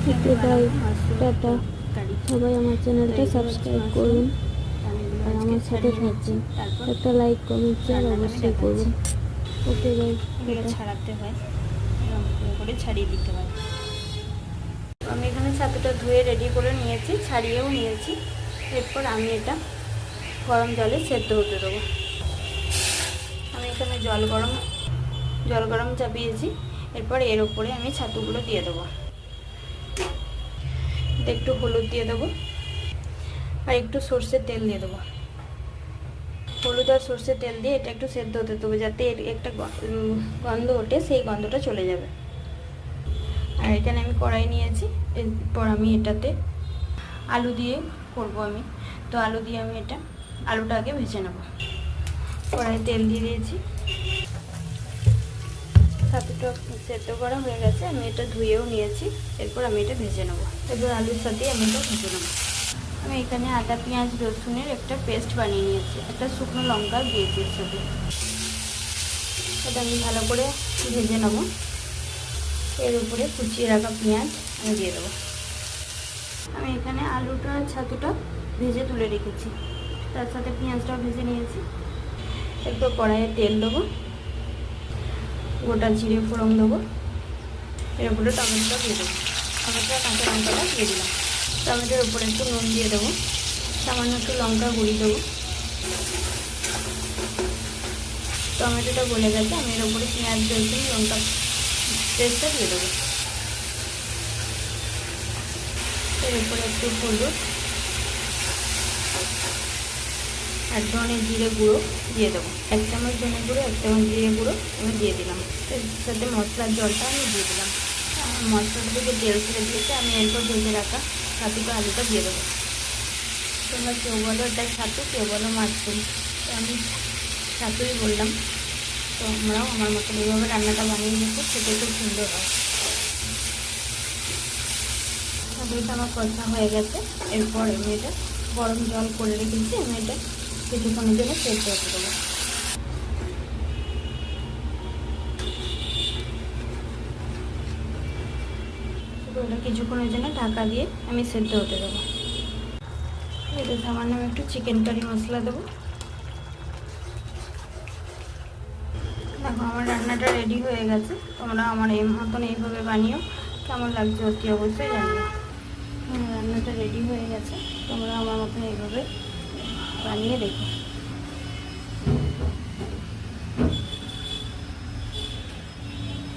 Okay bye, tata. সবাই আমার চ্যানেলটা সাবস্ক্রাইব করুন আর আমার সাথে থাকবেন। একটা লাইক কমেন্ট শেয়ার অবশ্যই করবেন। ওকে বাই, এগুলো ছাড়াতে হয়, এরকম করে ছাড়িয়ে দিতে হয়। আমি এখানে ছাতুটা ধুয়ে রেডি করে নিয়েছি, ছাড়িয়েও নিয়েছি। এরপর আমি এটা গরম জলে সেদ্ধ হতে দেবো। আমি এখানে জল গরম চাপিয়েছি। এরপর এর ওপরে আমি ছাতুগুলো দিয়ে দেবো। একটু হলুদ দিয়ে দেবো আর একটু সর্ষের তেল দিয়ে দেবো। হলুদ আর সর্ষের তেল দিয়ে এটা একটু সেদ্ধ হতে দেবো, যাতে এর একটা গন্ধ ওঠে, সেই গন্ধটা চলে যাবে। আর এখানে আমি কড়াই নিয়েছি। এরপর আমি এটাতে আলু দিয়ে করব আমি, তো আলু দিয়ে আমি আলুটা আগে ভেজে নেব। কড়াই তেল দিয়ে দিয়েছি। ছাতুটা সেদ্ধ করা হয়ে গেছে, আমি এটা ধুয়েও নিয়েছি। এরপর আমি এটা ভেজে নেব। এবার আলুর সাথে আমি এটা ভেজে নেব। আমি এখানে আদা পেঁয়াজ রসুনের একটা পেস্ট বানিয়ে নিয়েছি, একটা শুকনো লঙ্কা দিয়েছি এর সাথে। এটা আমি ভালো করে ভেজে নেব। এর উপরে কুচিয়ে রাখা পেঁয়াজ আমি দিয়ে দেবো। আমি এখানে আলুটা ছাতুটা ভেজে তুলে রেখেছি, তার সাথে পেঁয়াজটাও ভেজে নিয়েছি। এরপর কড়াইয়ে তেল দেবো, গোটা জিরে ফোড়ন দেবো। এর উপরে টমেটোটা দিয়ে দেবো। টমেটো কাঁচা লঙ্কাটা দিয়ে দিলাম। টমেটোর উপরে একটু নুন দিয়ে দেবো, সামান্য একটু লঙ্কা গুঁড়ি দেবো। টমেটোটা গলে গেছে, আমি এর উপরে পেঁয়াজ রসুন লঙ্কা পেস্টটা দিয়ে দেবো। এর উপরে একটু হলুদ, এক ধরনের জিরে গুঁড়ো দিয়ে দেবো। 1 চামচ ধনে গুঁড়ো, 1 চামচ জিরে গুঁড়ো আমি দিয়ে দিলাম। এর সাথে মশলার জলটা আমি দিয়ে দিলাম। মশলাটা থেকে তেল ছেড়ে দিয়েছে, আমি এরপর ভেজে রাখা ছাতুটা আলুটা দিয়ে দেবো। তোমরা কেউ বলো এটা ছাতু, কেউ বলো মাশরুম, তো আমি ছাতুই বললাম। তো আমরাও আমার মতন এইভাবে রান্নাটা বানিয়ে দেখো, খেতে খুব সুন্দর হয়। ছাতুটা আমার কষা হয়ে গেছে। এরপর আমি এটা গরম জল করে রেখেছি, আমি এটা কিছুক্ষণের জন্য সেদ্ধ হতে দেবো। এটা কিছুক্ষণের জন্য ঢাকা দিয়ে আমি সেদ্ধ হতে দেবো। এতে সামান্য আমি একটু চিকেন কারি মশলা দেবো। দেখো আমার রান্নাটা রেডি হয়ে গেছে। তোমরা আমার এই মতন এইভাবে বানিও, কেমন লাগছে অতি অবশ্যই জানিও। রান্নাটা রেডি হয়ে গেছে, তোমরা আমার মতন এইভাবে বানিয়ে দেখো।